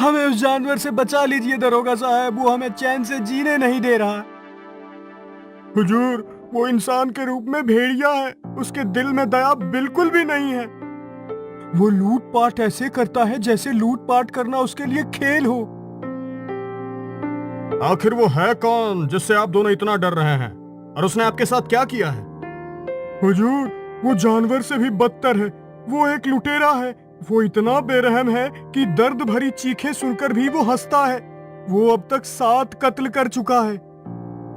हमें उस जानवर से बचा लीजिए दरोगा साहब, वो हमें चैन से जीने नहीं दे रहा। हुजूर, वो इंसान के रूप में भेड़िया है, उसके दिल में दया बिल्कुल भी नहीं है। वो लूटपाट ऐसे करता है जैसे लूटपाट करना उसके लिए खेल हो। आखिर वो है कौन जिससे आप दोनों इतना डर रहे हैं, और उसने आपके साथ क्या किया है? हुजूर, वो जानवर से भी बदतर है। वो एक लुटेरा है। वो इतना बेरहम है कि दर्द भरी चीखें सुनकर भी वो हंसता है। वो अब तक 7 कत्ल कर चुका है।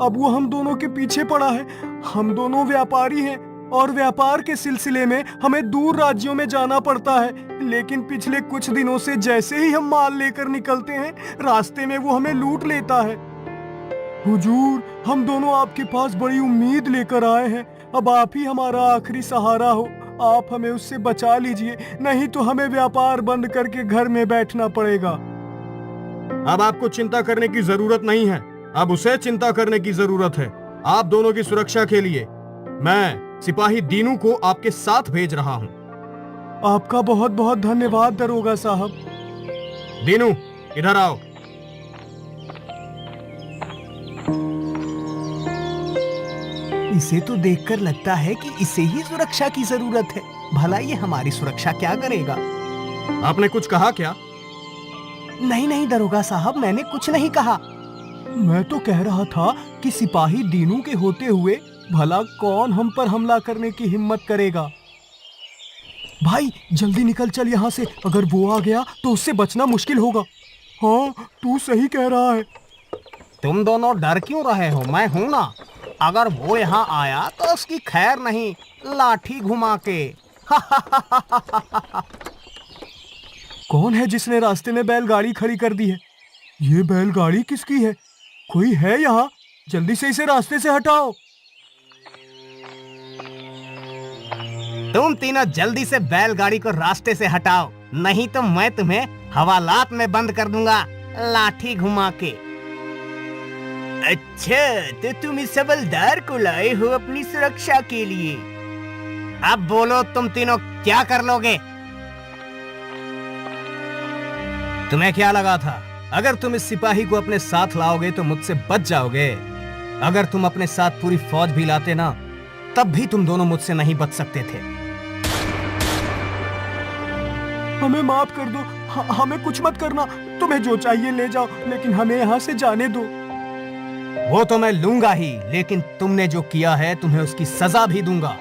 अब वो हम दोनों के पीछे पड़ा है। हम दोनों व्यापारी हैं और व्यापार के सिलसिले में हमें दूर राज्यों में जाना पड़ता है, लेकिन पिछले कुछ दिनों से जैसे ही हम माल लेकर निकलते हैं, रास्ते में वो हमें लूट लेता है। हुजूर, हम दोनों आपके पास बड़ी उम्मीद लेकर आए हैं। अब आप ही हमारा आखिरी सहारा हो। आप हमें उससे बचा लीजिए, नहीं तो हमें व्यापार बंद करके घर में बैठना पड़ेगा। अब आपको चिंता करने की जरूरत नहीं है, अब उसे चिंता करने की जरूरत है। आप दोनों की सुरक्षा के लिए मैं सिपाही दीनू को आपके साथ भेज रहा हूँ। आपका बहुत बहुत धन्यवाद दरोगा साहब। दीनू, इधर आओ। इसे तो देखकर लगता है कि इसे ही सुरक्षा की जरूरत है। भला ये हमारी सुरक्षा क्या करेगा? आपने कुछ कहा क्या? नहीं नहीं दरोगा साहब, मैंने कुछ नहीं कहा। मैं तो कह रहा था कि सिपाही दीनू के होते हुए भला कौन हम पर हमला करने की हिम्मत करेगा। भाई जल्दी निकल चल यहाँ से, अगर वो आ गया तो उससे बचना मुश्किल होगा। हाँ, तू सही कह रहा है। तुम दोनों डर क्यों रहे हो? मैं हूं ना। अगर वो यहाँ आया तो उसकी खैर नहीं, लाठी घुमा के। कौन है जिसने रास्ते में बैलगाड़ी खड़ी कर दी है? ये बैलगाड़ी किसकी है? कोई है यहाँ? जल्दी से इसे रास्ते से हटाओ। तुम तीनों जल्दी से बैलगाड़ी को रास्ते से हटाओ, नहीं तो मैं तुम्हें हवालात में बंद कर दूंगा, लाठी घुमा के। अच्छा, तो तुम इस हवलदार को लाए हो अपनी सुरक्षा के लिए। अब बोलो, तुम तीनों क्या कर लोगे? तुम्हें क्या लगा था अगर तुम इस सिपाही को अपने साथ लाओगे तो मुझसे बच जाओगे? अगर तुम अपने साथ पूरी फौज भी लाते ना, तब भी तुम दोनों मुझसे नहीं बच सकते थे। हमें माफ कर दो, हमें कुछ मत करना। तुम्हें जो चाहिए ले जाओ, लेकिन हमें यहाँ से जाने दो। वो तो मैं लूंगा ही, लेकिन तुमने जो किया है तुम्हें उसकी सजा भी दूंगा,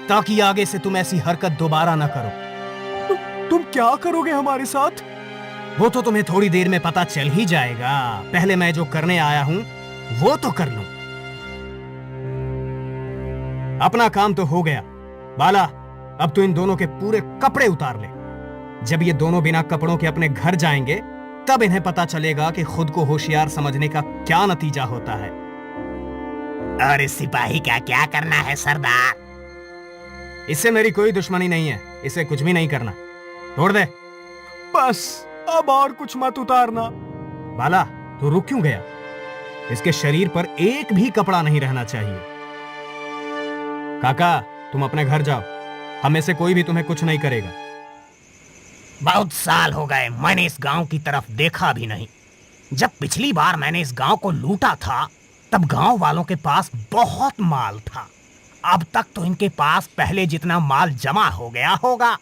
ताकि आगे से तुम ऐसी हरकत दोबारा न करो। तुम क्या करोगे हमारे साथ? वो तो तुम्हें थोड़ी देर में पता चल ही जाएगा। पहले मैं जो करने आया हूं वो तो कर लूं। अपना काम तो हो गया। बाला, अब तो इन दोनों के पूरे कपड़े उतार ले। जब ये दोनों बिना कपड़ों के अपने घर जाएंगे, तब इन्हें पता चलेगा कि खुद को होशियार समझने का क्या नतीजा होता है। और इस सिपाही का क्या करना है सरदार? इससे मेरी कोई दुश्मनी नहीं है, इसे कुछ भी नहीं करना। छोड़ दे। बस, अब और कुछ मत उतारना। बाला, तू रुक क्यों गया? इसके शरीर पर एक भी कपड़ा नहीं रहना चाहिए। काका, तुम अपने घर जाओ, हमें से कोई भी तुम्हें कुछ नहीं करेगा। बहुत साल हो गए मैंने इस गांव की तरफ देखा भी नहीं। जब पिछली बार मैंने इस गांव को लूटा था, तब गांव वालों के पास बहुत माल था। अब तक तो इनके पास पहले जितना माल जमा हो गया होगा।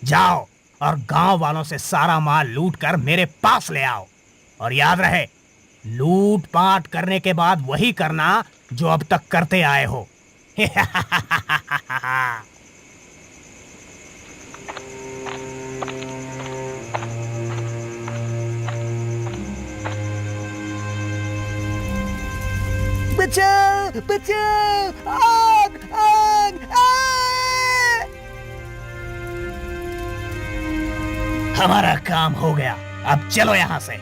जाओ और गांव वालों से सारा माल लूट कर मेरे पास ले आओ। और याद रहे, लूट पाट करने के बाद वही करना जो अब तक करते आए हो। बचाओ बचाओ, आग आग आग! हमारा काम हो गया, अब चलो यहां से।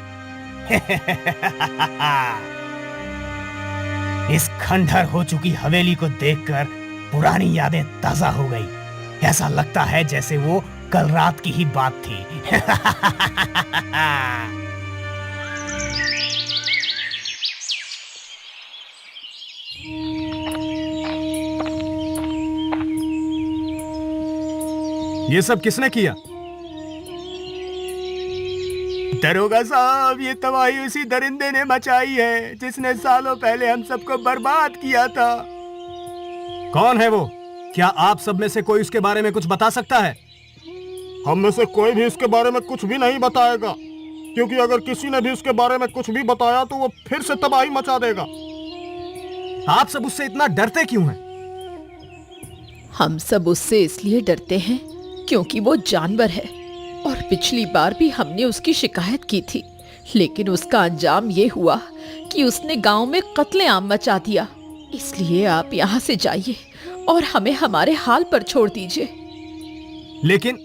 इस खंडहर हो चुकी हवेली को देखकर पुरानी यादें ताजा हो गई। ऐसा लगता है जैसे वो कल रात की ही बात थी। ये सब किसने किया? दरोगा साहब, ये तबाही उसी दरिंदे ने मचाई है जिसने सालों पहले हम सबको बर्बाद किया था। कौन है वो? क्या आप सब में से कोई उसके बारे में कुछ बता सकता है? हम में से कोई भी इसके बारे में कुछ भी नहीं बताएगा, क्योंकि अगर किसी ने भी उसके बारे में कुछ भी बताया तो वो फिर से तबाही मचा देगा। आप सब उससे इतना डरते क्यों हैं? हम सब उससे इसलिए डरते हैं क्योंकि वो जानवर है, और पिछली बार भी हमने उसकी शिकायत की थी, लेकिन उसका अंजाम ये हुआ कि उसने गांव में कत्लेआम मचा दिया। इसलिए आप यहाँ से जाइए और हमें हमारे हाल पर छोड़ दीजिए। लेकिन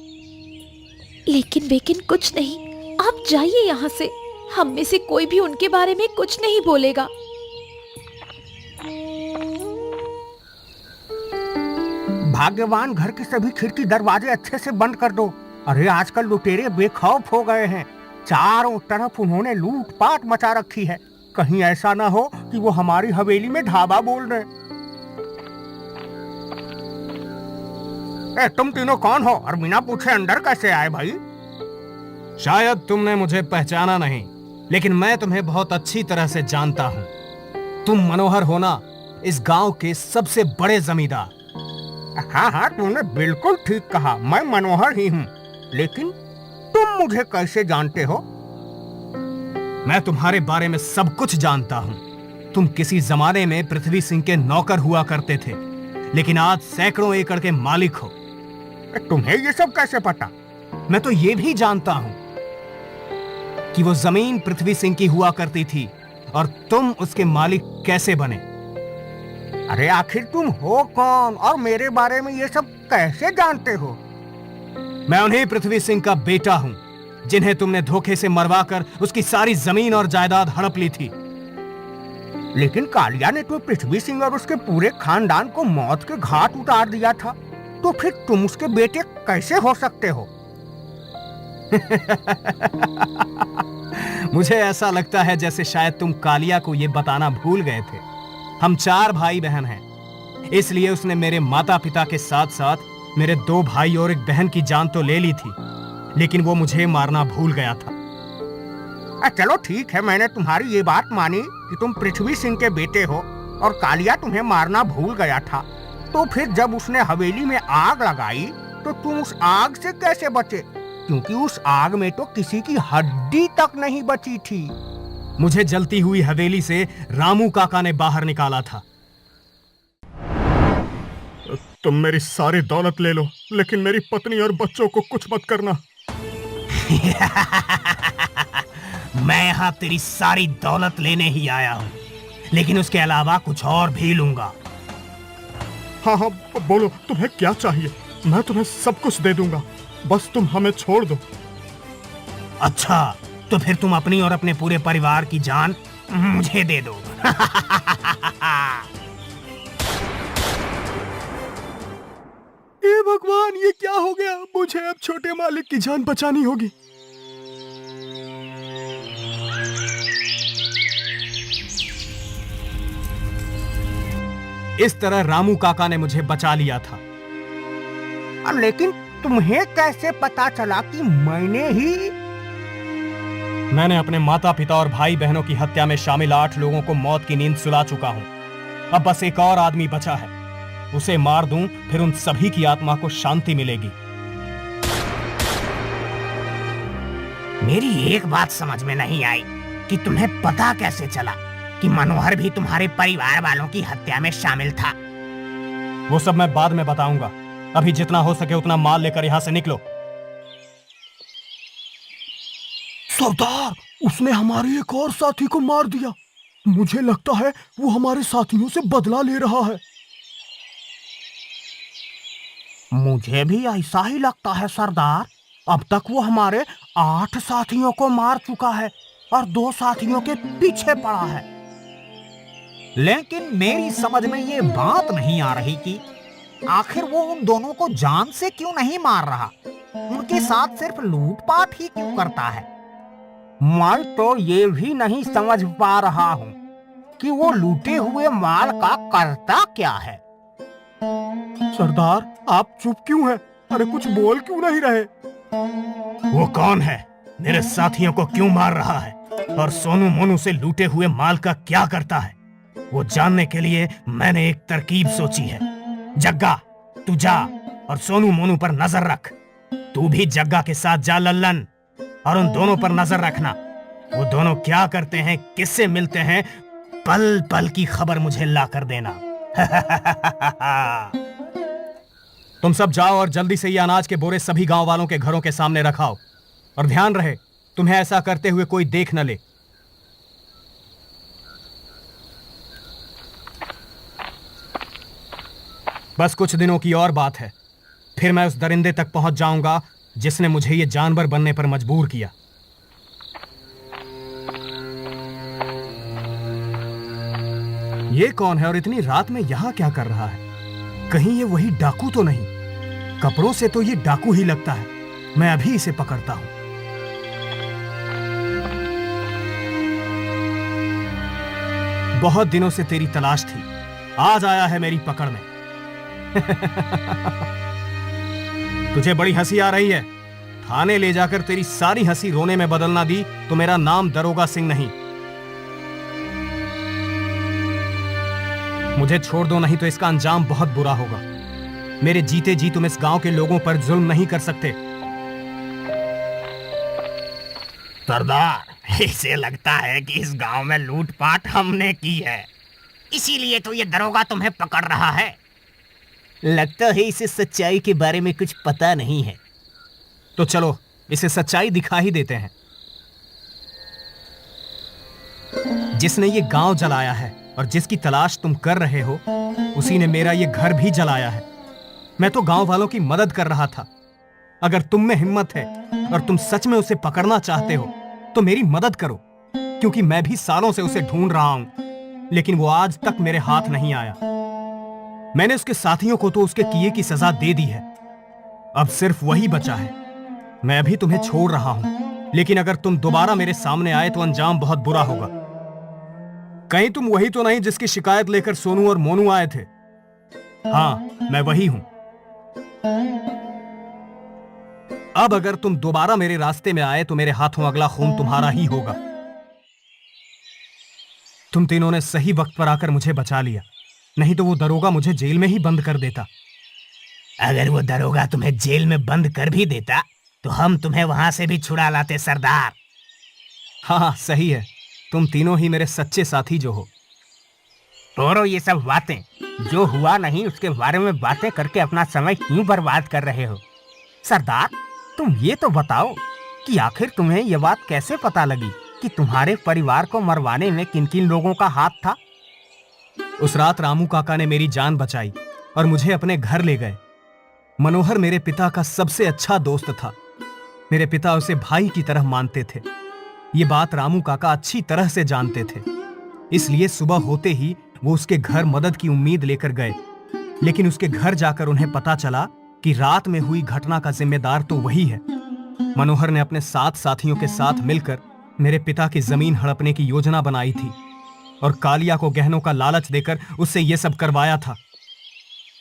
लेकिन कुछ नहीं, आप जाइए यहाँ से। हम में से कोई भी उनके बारे में कुछ नहीं बोलेगा। भाग्यवान घर के सभी खिड़की दरवाजे अच्छे से बंद कर दो। अरे आजकल लुटेरे बेखौफ हो गए हैं। चारों तरफ उन्होंने लूटपाट मचा रखी है। कहीं ऐसा ना हो कि वो हमारी हवेली में ढाबा बोल रहे। तुम तीनों कौन हो और बिना पूछे अंदर कैसे आए भाई? शायद तुमने मुझे पहचाना नहीं, लेकिन मैं तुम्हें बहुत अच्छी तरह से जानता हूँ। तुम मनोहर हो ना, इस गांव के सबसे बड़े जमींदार। हाँ, तुमने बिल्कुल ठीक कहा, मैं मनोहर ही हूँ। लेकिन तुम मुझे कैसे जानते हो? मैं तुम्हारे बारे में सब कुछ जानता हूँ। तुम किसी जमाने में पृथ्वी सिंह के नौकर हुआ करते थे, लेकिन आज सैकड़ों एकड़ के मालिक हो। तुम्हें ये सब कैसे पता? मैं तो ये भी जानता हूँ कि वो जमीन पृथ्वी सिंह की हुआ करती थी और तुम उसके मालिक कैसे बने। अरे आखिर तुम हो कौन और मेरे बारे में ये सब कैसे जानते हो? मैं उन्हीं पृथ्वी सिंह का बेटा हूँ जिन्हें तुमने धोखे से मरवाकर उसकी सारी जमीन और जायदाद हड़प ली थी। लेकिन कालिया ने तो पृथ्वी सिंह और उसके पूरे खानदान को मौत के घाट उतार दिया था, तो फिर तुम उसके बेटे कैसे हो सकते हो? मुझे ऐसा लगता है जैसे शायद तुम कालिया को ये बताना भूल गए थे। हम 4 भाई बहन हैं, इसलिए उसने मेरे माता पिता के साथ साथ मेरे 2 भाई और एक बहन की जान तो ले ली थी, लेकिन वो मुझे मारना भूल गया था। चलो ठीक है, मैंने तुम्हारी ये बात मानी कि तुम पृथ्वी सिंह के बेटे हो और कालिया तुम्हें मारना भूल गया था। तो फिर जब उसने हवेली में आग लगाई तो तुम उस आग से कैसे बचे? क्योंकि उस आग में तो किसी की हड्डी तक नहीं बची थी। मुझे जलती हुई हवेली से रामू काका ने बाहर निकाला था। तुम मेरी सारी दौलत ले लो, लेकिन मेरी पत्नी और बच्चों को कुछ मत करना। मैं यहाँ तेरी सारी दौलत लेने ही आया हूँ, लेकिन उसके अलावा कुछ और भी लूंगा। हाँ, बोलो तुम्हें क्या चाहिए? मैं तुम्हें सब कुछ दे दूंगा, बस तुम हमें छोड़ दो। अच्छा, तो फिर तुम अपनी और अपने पूरे परिवार की जान मुझे दे दो। हे भगवान, ये क्या हो गया? मुझे अब छोटे मालिक की जान बचानी होगी। इस तरह रामू काका ने मुझे बचा लिया था। लेकिन तुम्हें कैसे पता चला कि मैंने अपने माता पिता और भाई बहनों की हत्या में शामिल 8 लोगों को मौत की नींद सुला चुका हूं। अब बस एक और आदमी बचा है, उसे मार दूं, फिर उन सभी की आत्मा को शांति मिलेगी। मेरी एक बात समझ में नहीं आई कि तुम्हें पता कैसे चला कि मनोहर भी तुम्हारे परिवार वालों की हत्या में शामिल था। वो सब मैं बाद में बताऊंगा। अभी जितना हो सके उतना माल लेकर यहाँ से निकलो। सरदार, उसने हमारे एक और साथी को मार दिया। मुझे लगता है वो हमारे साथियों से बदला ले रहा है। मुझे भी ऐसा ही लगता है सरदार। अब तक वो हमारे 8 साथियों को मार चुका है और 2 साथियों के पीछे पड़ा है। लेकिन मेरी समझ में ये बात नहीं आ रही कि आखिर वो उन दोनों को जान से क्यों नहीं मार रहा। उनके साथ सिर्फ लूटपाट ही क्यों करता है। मैं तो ये भी नहीं समझ पा रहा हूँ कि वो लूटे हुए माल का करता क्या है। सरदार, आप चुप क्यों हैं? अरे कुछ बोल क्यों नहीं रहे? वो कौन है? मेरे साथियों को क्यों मार रहा है और सोनू मोनू से लूटे हुए माल का क्या करता है, वो जानने के लिए मैंने एक तरकीब सोची है। जग्गा, तू जा और सोनू मोनू पर नजर रख। तू भी जग्गा के साथ जा लल्लन, और उन दोनों पर नजर रखना। वो दोनों क्या करते हैं, किससे मिलते हैं, पल पल की खबर मुझे ला कर देना। तुम सब जाओ और जल्दी से ये अनाज के बोरे सभी गांव वालों के घरों के सामने रखाओ, और ध्यान रहे तुम्हें ऐसा करते हुए कोई देख न ले। बस कुछ दिनों की और बात है, फिर मैं उस दरिंदे तक पहुंच जाऊंगा जिसने मुझे ये जानवर बनने पर मजबूर किया। ये कौन है और इतनी रात में यहां क्या कर रहा है? कहीं ये वही डाकू तो नहीं? कपड़ों से तो ये डाकू ही लगता है। मैं अभी इसे पकड़ता हूं। बहुत दिनों से तेरी तलाश थी, आज आया है मेरी पकड़ में। तुझे बड़ी हंसी आ रही है। थाने ले जाकर तेरी सारी हंसी रोने में बदलना दी तो मेरा नाम दरोगा सिंह नहीं। मुझे छोड़ दो, नहीं तो इसका अंजाम बहुत बुरा होगा। मेरे जीते जी तुम इस गांव के लोगों पर जुल्म नहीं कर सकते। सरदार, इसे लगता है कि इस गांव में लूटपाट हमने की है, इसीलिए तो ये दरोगा तुम्हें पकड़ रहा है। लगता है इसे सच्चाई के बारे में कुछ पता नहीं है। तो चलो इसे सच्चाई दिखा ही देते हैं। जिसने ये गांव जलाया है और जिसकी तलाश तुम कर रहे हो, उसी ने मेरा ये घर भी जलाया है। मैं तो गांव वालों की मदद कर रहा था। अगर तुम में हिम्मत है और तुम सच में उसे पकड़ना चाहते हो तो मेरी मदद करो, क्योंकि मैं भी सालों से उसे ढूंढ रहा हूं, लेकिन वो आज तक मेरे हाथ नहीं आया। मैंने उसके साथियों को तो उसके किए की सजा दे दी है, अब सिर्फ वही बचा है। मैं अभी तुम्हें छोड़ रहा हूं, लेकिन अगर तुम दोबारा मेरे सामने आए तो अंजाम बहुत बुरा होगा। कहीं तुम वही तो नहीं जिसकी शिकायत लेकर सोनू और मोनू आए थे? हाँ, मैं वही हूं। अब अगर तुम दोबारा मेरे रास्ते में आए तो मेरे हाथों अगला खून तुम्हारा ही होगा। तुम तीनों ने सही वक्त पर आकर मुझे बचा लिया, नहीं तो वो दरोगा मुझे जेल में ही बंद कर देता। अगर वो दरोगा तुम्हें जेल में बंद कर भी देता तो हम तुम्हें वहां से भी छुड़ा लाते सरदार। हाँ, सही है। तुम तीनों ही मेरे सच्चे साथी जो हो। छोड़ो ये सब बातें, जो हुआ नहीं उसके बारे में बातें करके अपना समय क्यों बर्बाद कर रहे हो? सरदार, तुम ये तो बताओ कि आखिर तुम्हें यह बात कैसे पता लगी कि तुम्हारे परिवार को मरवाने में किन किन लोगों का हाथ था? उस रात रामू काका ने मेरी जान बचाई और मुझे अपने घर ले गए। मनोहर मेरे पिता का सबसे अच्छा दोस्त था। मेरे पिता उसे भाई की तरह मानते थे। ये बात रामू काका अच्छी तरह से जानते थे, इसलिए सुबह होते ही वो उसके घर मदद की उम्मीद लेकर गए। लेकिन उसके घर जाकर उन्हें पता चला कि रात में हुई घटना का जिम्मेदार तो वही है। मनोहर ने अपने 7 साथियों के साथ मिलकर मेरे पिता की जमीन हड़पने की योजना बनाई थी और कालिया को गहनों का लालच देकर उससे ये सब करवाया था।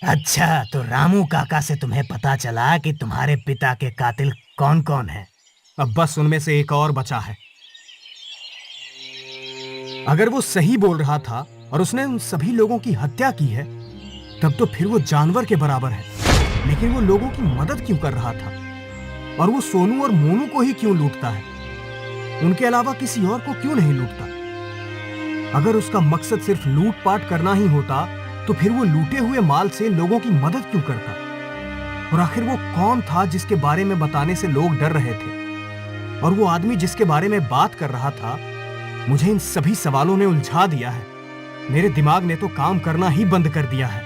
अच्छा, तो रामू काका से तुम्हें पता चला कि तुम्हारे पिता के कातिल कौन कौन हैं? अब बस उनमें से एक और बचा है। अगर वो सही बोल रहा था और उसने उन सभी लोगों की हत्या की है, तब तो फिर वो जानवर के बराबर है। लेकिन वो लोगों की मदद क्यों कर रहा था? और वो सोनू और मोनू को ही क्यों लूटता है? उनके अलावा किसी और को क्यों नहीं लूटता? अगर उसका मकसद सिर्फ लूटपाट करना ही होता तो फिर वो लूटे हुए माल से लोगों की मदद क्यों करता? और आखिर वो कौन था जिसके बारे में बताने से लोग डर रहे थे? और वो आदमी जिसके बारे में बात कर रहा था, मुझे इन सभी सवालों ने उलझा दिया है। मेरे दिमाग ने तो काम करना ही बंद कर दिया है।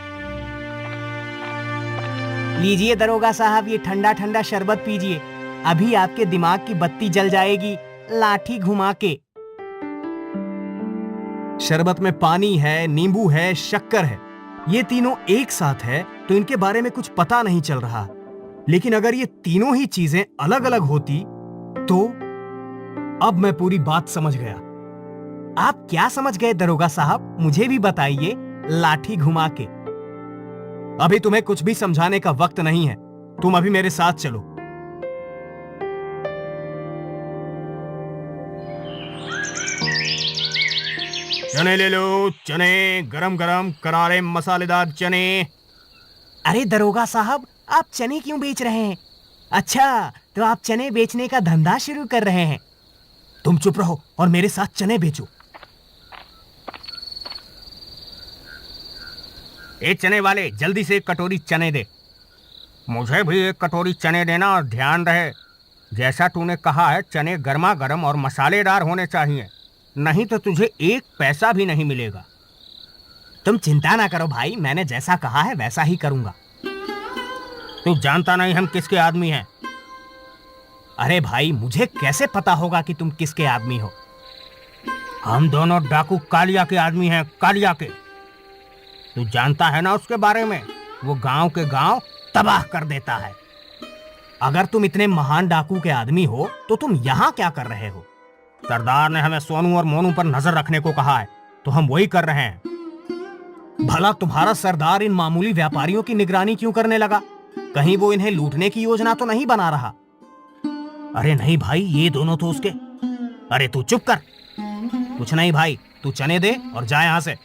लीजिए दरोगा साहब, ये ठंडा ठंडा शरबत पीजिए, अभी आपके दिमाग की बत्ती जल जाएगी लाठी घुमा के। शरबत में पानी है, नींबू है, शक्कर है, ये तीनों एक साथ है तो इनके बारे में कुछ पता नहीं चल रहा। लेकिन अगर ये तीनों ही चीजें अलग अलग होती तो अब मैं पूरी बात समझ गया। आप क्या समझ गए दरोगा साहब, मुझे भी बताइए लाठी घुमा के। अभी तुम्हें कुछ भी समझाने का वक्त नहीं है, तुम अभी मेरे साथ चलो। चने ले लो, चने, गरम गरम करारे मसालेदार चने। अरे दरोगा साहब, आप चने क्यों बेच रहे हैं? अच्छा, तो आप चने बेचने का धंधा शुरू कर रहे हैं। तुम चुप रहो और मेरे साथ चने बेचो। ए चने वाले, जल्दी से एक कटोरी चने दे। मुझे भी एक कटोरी चने देना, और ध्यान रहे जैसा तूने कहा है चने गर्मा गर्म और मसालेदार होने चाहिए, नहीं तो तुझे एक पैसा भी नहीं मिलेगा। तुम चिंता ना करो भाई, मैंने जैसा कहा है वैसा ही करूंगा। तू जानता नहीं हम किसके आदमी हैं? अरे भाई, मुझे कैसे पता होगा कि तुम किसके आदमी हो? हम दोनों डाकू कालिया के आदमी हैं, कालिया के। तू जानता है ना उसके बारे में? वो गांव के गांव तबाह कर देता है। अगर तुम इतने महान डाकू के आदमी हो तो तुम यहाँ क्या कर रहे हो? सरदार ने हमें सोनू और मोनू पर नजर रखने को कहा है, तो हम वही कर रहे हैं। भला तुम्हारा सरदार इन मामूली व्यापारियों की निगरानी क्यों करने लगा? कहीं वो इन्हें लूटने की योजना तो नहीं बना रहा? अरे नहीं भाई, ये दोनों तो उसके। अरे तू चुप कर। कुछ नहीं भाई, तू चने दे और जा यहां से।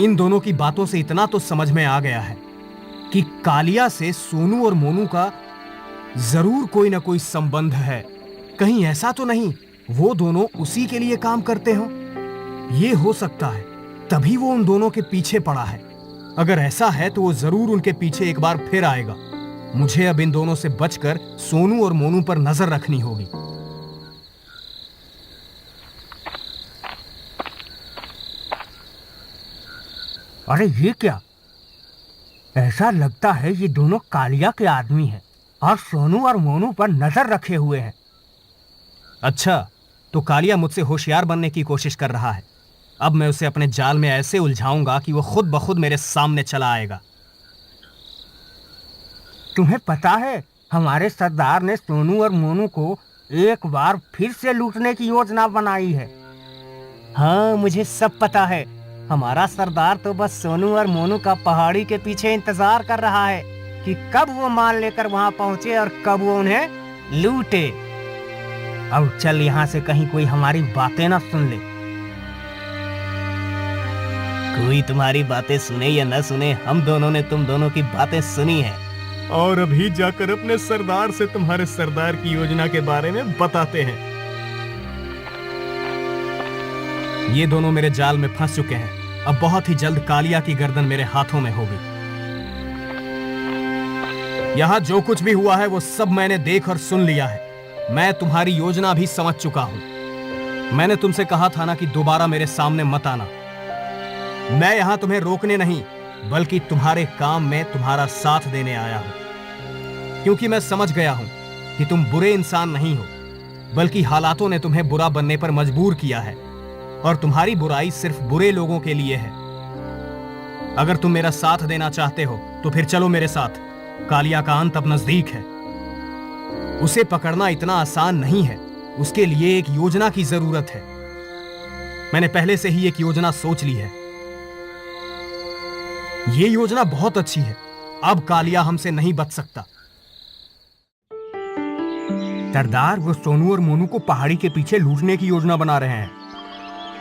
इन दोनों की बातों से इतना तो समझ में आ गया है कि कालिया से सोनू और मोनू का जरूर कोई ना कोई संबंध है। कहीं ऐसा तो नहीं वो दोनों उसी के लिए काम करते हो? ये हो सकता है, तभी वो उन दोनों के पीछे पड़ा है। अगर ऐसा है तो वो जरूर उनके पीछे एक बार फिर आएगा। मुझे अब इन दोनों से बचकर सोनू और मोनू पर नजर रखनी होगी। अरे ये क्या? ऐसा लगता है ये दोनों कालिया के आदमी हैं और सोनू और मोनू पर नजर रखे हुए हैं। अच्छा, तो कालिया मुझसे होशियार बनने की कोशिश कर रहा है। अब मैं उसे अपने जाल में ऐसे उलझाऊंगा कि वो खुद ब खुद मेरे सामने चला आएगा। तुम्हें पता है, हमारे सरदार ने सोनू और मोनू को एक बार फिर से लूटने की योजना बनाई है। हाँ, मुझे सब पता है। हमारा सरदार तो बस सोनू और मोनू का पहाड़ी के पीछे इंतजार कर रहा है कि कब वो माल लेकर वहां पहुंचे और कब वो उन्हें लूटे। अब चल यहाँ से, कहीं कोई हमारी बातें ना सुन ले। कोई तुम्हारी बातें सुने या न सुने, हम दोनों ने तुम दोनों की बातें सुनी है। और अभी जाकर अपने सरदार से तुम्हारे सरदार की योजना के बारे में बताते हैं। ये दोनों मेरे जाल में फंस चुके हैं। अब बहुत ही जल्द कालिया की गर्दन मेरे हाथों में होगी। यहां जो कुछ भी हुआ है वो सब मैंने देख और सुन लिया है। मैं तुम्हारी योजना भी समझ चुका हूं। मैंने तुमसे कहा था ना कि दोबारा मेरे सामने मत आना। मैं यहां तुम्हें रोकने नहीं, बल्कि तुम्हारे काम में तुम्हारा साथ देने आया हूं। क्योंकि मैं समझ गया हूं कि तुम बुरे इंसान नहीं हो, बल्कि हालातों ने तुम्हें बुरा बनने पर मजबूर किया है, और तुम्हारी बुराई सिर्फ बुरे लोगों के लिए है। अगर तुम मेरा साथ देना चाहते हो तो फिर चलो मेरे साथ। कालिया का अंत अब नजदीक है। उसे पकड़ना इतना आसान नहीं है। उसके लिए एक योजना की जरूरत है। मैंने पहले से ही एक योजना सोच ली है। ये योजना बहुत अच्छी है। अब कालिया हमसे नहीं बच सकता। सरदार, वो सोनू और मोनू को पहाड़ी के पीछे लूटने की योजना बना रहे हैं।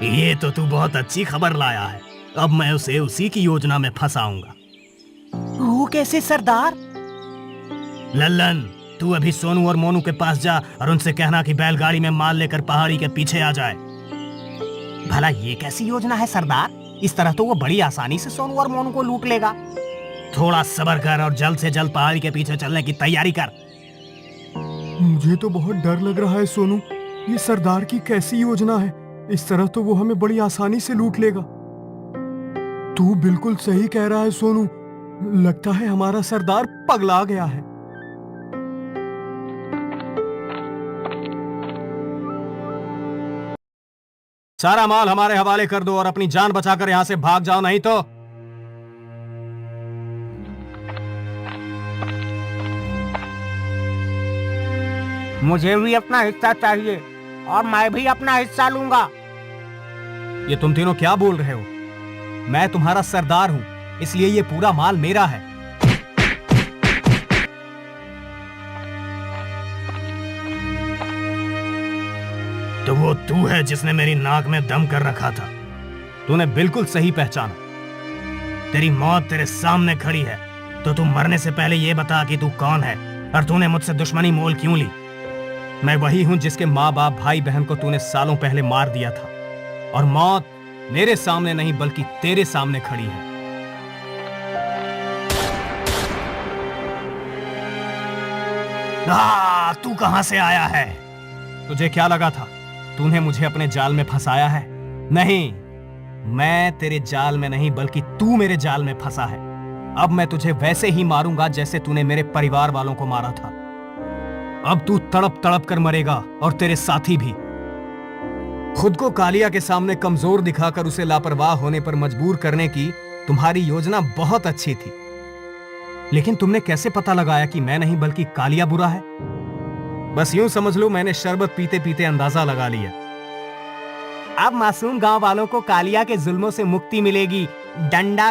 ये तो तू बहुत अच्छी खबर लाया है। अब मैं उसे उसी की योजना में फंसाऊंगा। वो कैसे सरदार? लल्लन, तू अभी सोनू और मोनू के पास जा और उनसे कहना कि बैलगाड़ी में माल लेकर पहाड़ी के पीछे आ जाए। भला ये कैसी योजना है सरदार? इस तरह तो वो बड़ी आसानी से सोनू और मोनू को लूट लेगा। थोड़ा सब्र कर और जल्द से जल्द पहाड़ी के पीछे चलने की तैयारी कर। मुझे तो बहुत डर लग रहा है सोनू। ये सरदार की कैसी योजना है? इस तरह तो वो हमें बड़ी आसानी से लूट लेगा। तू बिल्कुल सही कह रहा है सोनू। लगता है हमारा सरदार पगला गया है। सारा माल हमारे हवाले कर दो और अपनी जान बचाकर यहां से भाग जाओ, नहीं तो मुझे भी अपना हिस्सा चाहिए और मैं भी अपना हिस्सा लूंगा। ये तुम तीनों क्या बोल रहे हो? मैं तुम्हारा सरदार हूं, इसलिए ये पूरा माल मेरा है। वो तू है जिसने मेरी नाक में दम कर रखा था। तूने बिल्कुल सही पहचाना। तेरी मौत तेरे सामने खड़ी है, तो तू मरने से पहले ये बता कि तू कौन है और तूने मुझसे दुश्मनी मोल क्यों ली। मैं वही हूं जिसके माँ बाप भाई बहन को तूने सालों पहले मार दिया था, और मौत मेरे सामने नहीं बल्कि तेरे सामने खड़ी है। तू कहां से आया है? तुझे क्या लगा था तूने मुझे अपने जाल में फंसाया है? नहीं, मैं तेरे जाल में नहीं बल्कि तू मेरे जाल में फंसा है। अब मैं तुझे वैसे ही मारूंगा जैसे तूने मेरे परिवार वालों को मारा था। अब तू तड़प तड़प कर मरेगा और तेरे साथी भी। खुद को कालिया के सामने कमजोर दिखाकर उसे लापरवाह होने पर मजबूर करने की तुम्हारी योजना बहुत अच्छी थी, लेकिन तुमने कैसे पता लगाया कि मैं नहीं बल्कि कालिया बुरा है? बस यूं समझ लो मैंने शरबत पीते पीते अंदाजा लगा लिया। अब मासूम गांव वालों को कालिया के जुल्मों से मुक्ति मिलेगी। डंडा